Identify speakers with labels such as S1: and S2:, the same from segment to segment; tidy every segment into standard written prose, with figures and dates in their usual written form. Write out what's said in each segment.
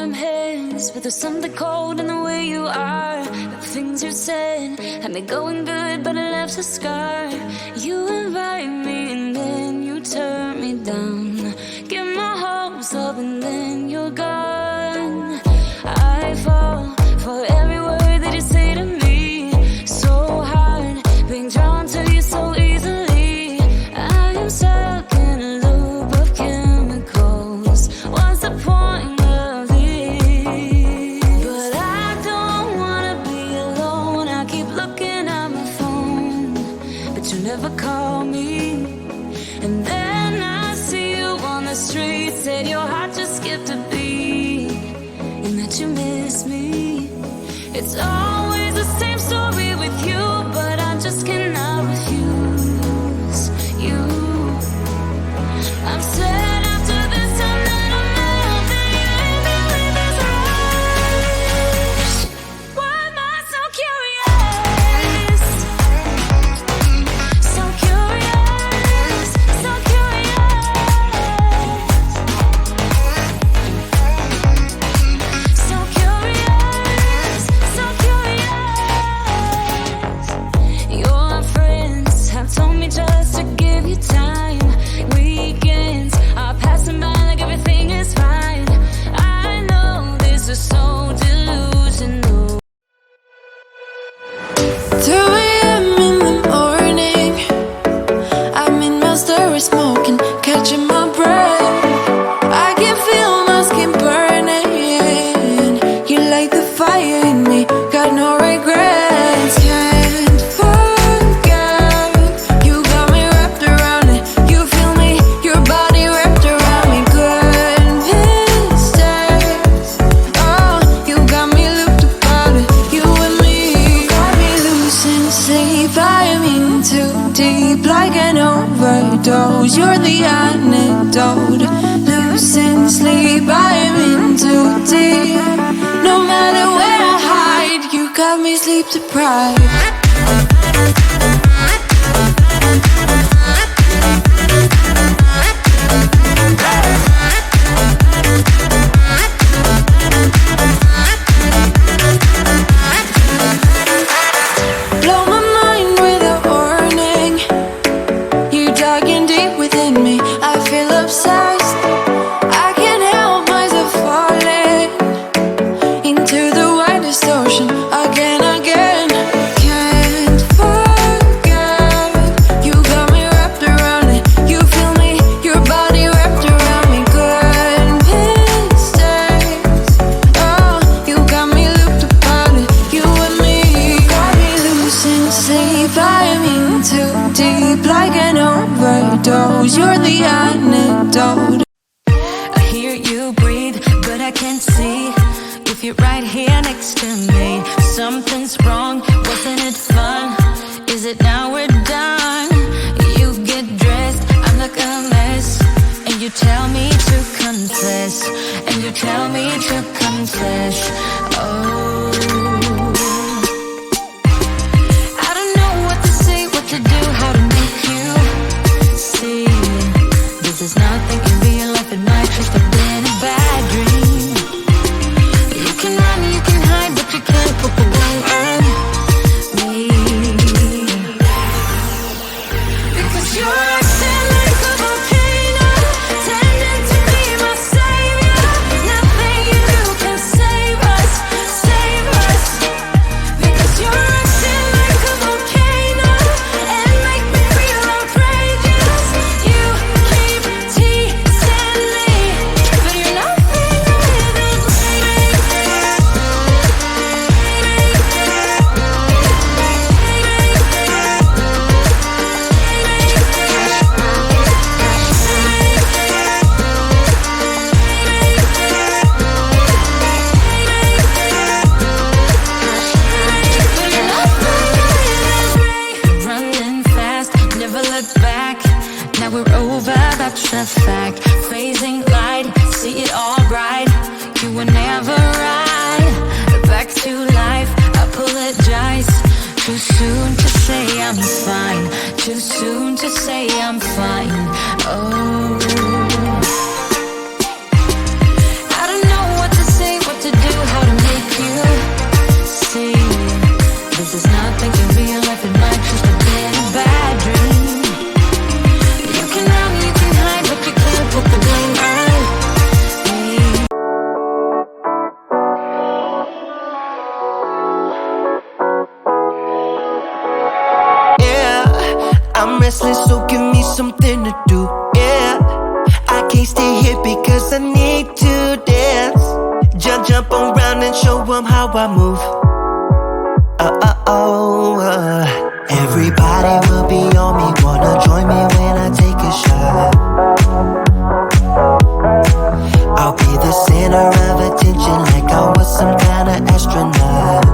S1: warm hands, but there's something cold in the way you are. The things you said had me going good, but it left a scar. You invite me and then you turn me down. Get my hopes up and then you're gone. I fall for every word that you say to me. So hard being drawn to you so easily. I am stuck in a loop of chemicals. What's the point of this? But I don't wanna be alone. I keep looking at my phone, but you never call me. And then I see you on the street. Said your heart just skipped a beat and that you miss me. It's always the same story with you, but I just cannot refuse you. I'm sad after this time that I'm out that you ain't believe this rush. Why am I so curious? So curious, so curious. So curious, so curious. Your friends have told me just to give you time. Weekends are passing by like everything is fine. I know this is so delusional.
S2: 2 a.m. in the morning, I'm in my story smoking, catching my breath. I can feel my skin burning. You light the fire in me, got no regrets. Can't forget, you got me wrapped around it. You feel me, your body wrapped around me. Good mistake. Oh, you got me looped about it. You and me, you got me losing sleep. I am in too deep, like an overdose. You're the antidote. Losing sleep, I am in too deep. No matter where I hide, you got me sleep deprived. Blow my mind with a warning. You digging deep within me, I feel obsessed. I can't help myself falling into the widest ocean again, again. Can't forget, you got me wrapped around it. You feel me, your body wrapped around me. Good mistakes. Oh, you got me looped about it. You and me, you got me losing sleep. I am in too deep, like an overdose. You're the antidote.
S1: I hear you breathe, but I can't see if you're right here next to me. Something's wrong, wasn't it fun? Is it now we're done? You get dressed, I'm like a mess, and you tell me to confess, and you tell me to confess. Oh, I don't know what to say, what to do, how to make you see. This is nothing in real life, it might just have been a bad dream. You can run, you can hide, but you can't put away me. Because you're acting like a volcano, tending to be my savior. Nothing you do can save us, save us. Because you're acting like a volcano and make me feel outrageous. You keep teasing me, but you're nothing without running fast, never look back. Now we're over, that's a fact. Phasing light, see it all bright. You were never right. Back to life, apologize. Too soon to say I'm fine. Too soon to say I'm fine. Oh, I don't know what to say.
S3: to dance. Jump around and show them how I move. Everybody will be on me, wanna join me when I take a shot. I'll be the center of attention like I was some kind of astronaut.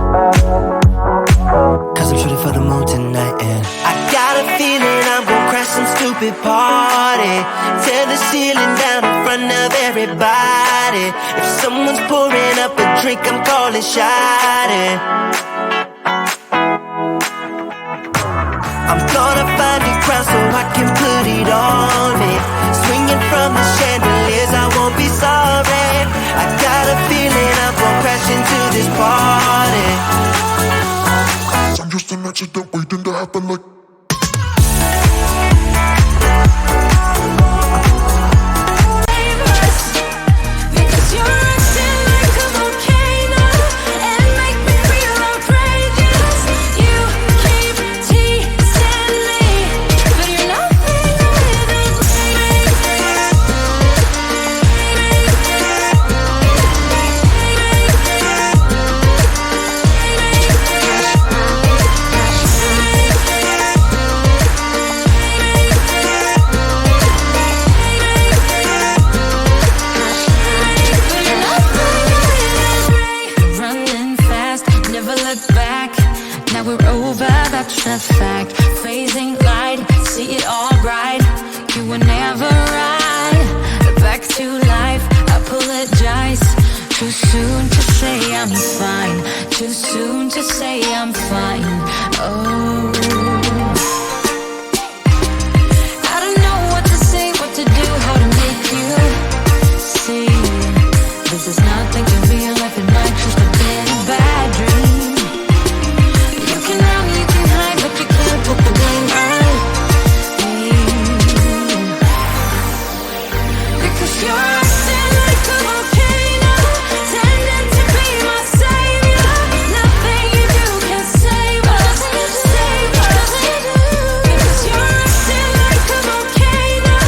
S3: Cause I'm shooting for the moon tonight and I got a feeling I'm gonna crash some stupid party. Tear the ceiling down in front of everybody. If someone's pouring up a drink, I'm calling shawty. I'm gonna find a crown so I can put it on me. Swinging from the chandeliers, I won't be sorry. I got a feeling I'm gonna crash into this party.
S4: I'm just an accident waiting to happen like
S1: the fact, phasing light, see it all bright. You were never right. Back to life, apologize. Too soon to say I'm fine. Too soon to say I'm fine. Oh, I don't know what to say, what to do, how to make you see. This is nothing to real life, it might just have been a bad dream. Put the blame on me, because you're acting like a volcano, tending to be my savior. Nothing you do can save us, save us. Because you're acting like a volcano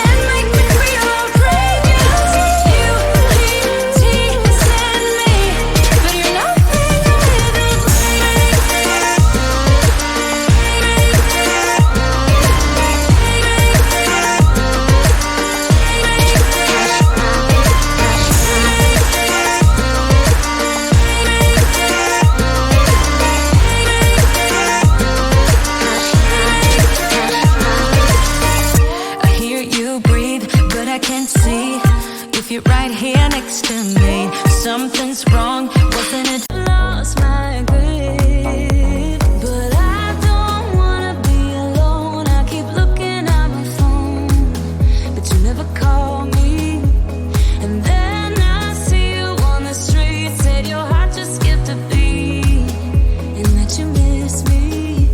S1: and make me feel outrageous. You keep teasing me, but you're nothing without me. You're right here next to me. Something's wrong, wasn't it? Lost my grip, but I don't wanna be alone. I keep looking at my phone, but you never call me. And then I see you on the street, said your heart just skipped a beat, and that you miss me.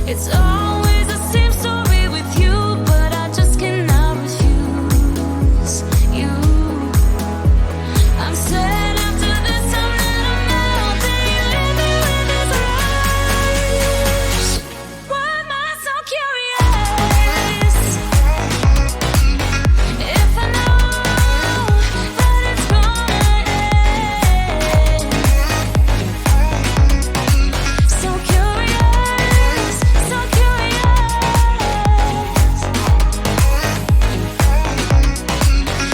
S1: It's always the same story with you, but I just cannot refuse you. I'm sad after this, I'm little melting. You leave me with this rush. Why am I so curious? If I know that it's gonna end. So curious, so curious.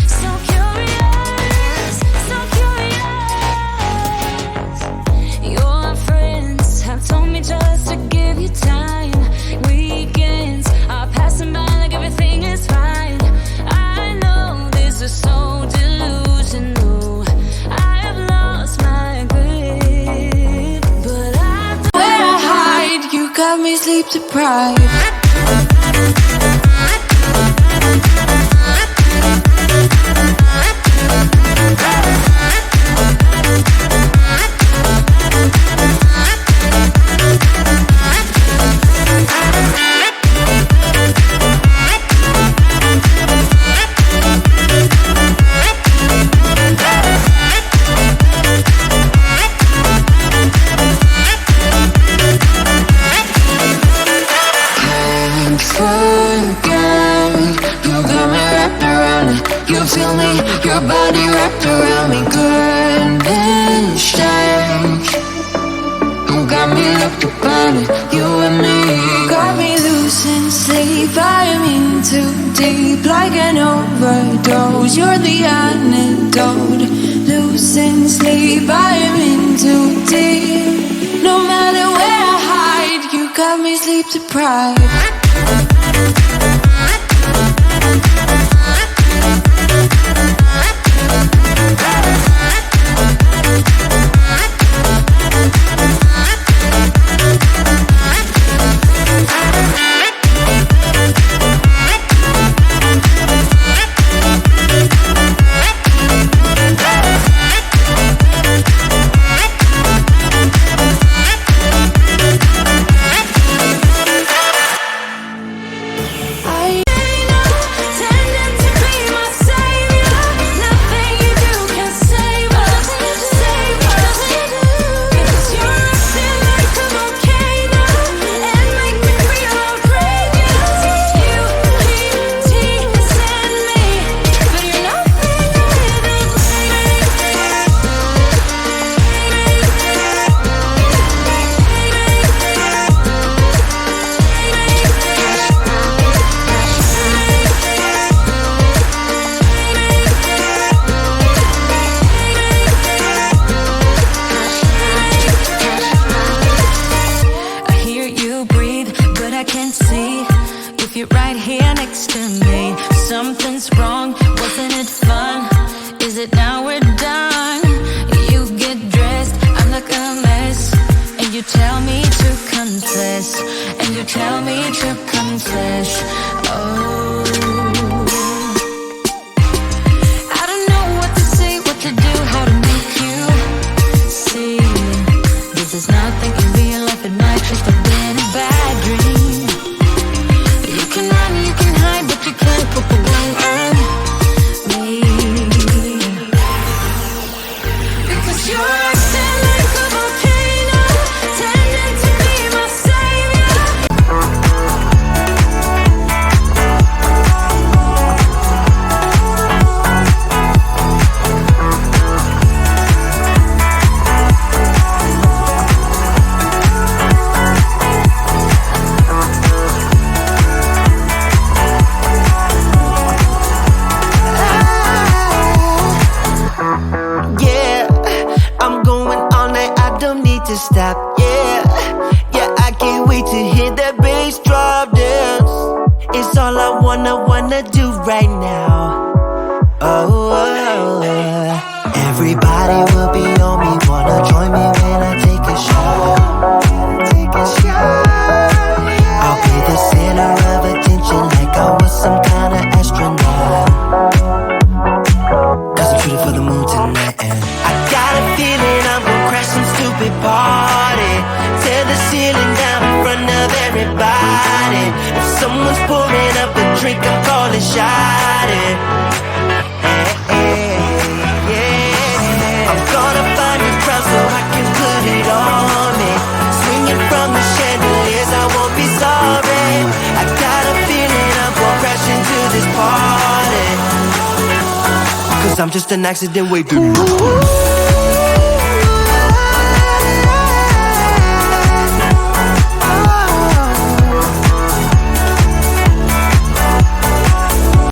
S1: So curious, so curious. Your friends have told me just to give you time. Weekends are passing by like everything is fine. I know this is so delusional. I have lost my grip, but I don't.
S2: Where I hide, you got me sleep deprived. Thanks for wrapped around me, goodness times. You got me looked upon it, you and me. Got me losing sleep, I am in too deep, like an overdose. You're the antidote. Losing sleep, I am in too deep. No matter where I hide, you got me sleep deprived.
S1: Something's wrong, wasn't it fun? Is it now we're done? You get dressed, I look a mess, and you tell me to confess, and you tell me to confess. Oh, I don't know what to say, what to do, how to make you see. This is nothing in real life, it might just have been a bad dream. You can run, you can hide, but you can't put the blame on me. Because you're acting like a volcano, tending to be my savior.
S3: To stop, yeah, I can't wait to hear that bass drop dance. It's all I wanna do right now. Everybody will be on me, wanna join me when I take a shot. I'll be the center of attention like I was some kind of astronaut. Cause I'm shooting for the moon tonight, and I got a feeling I'm gonna crash some stupid party, tear the ceiling down in front of everybody. If someone's pouring up a drink, I'm calling shawty. I'm gonna find a crowd so I can put it on me, swinging from the chandeliers, I won't be sorry. I got a feeling I'm gonna crash into this party, cause I'm just an accident waiting.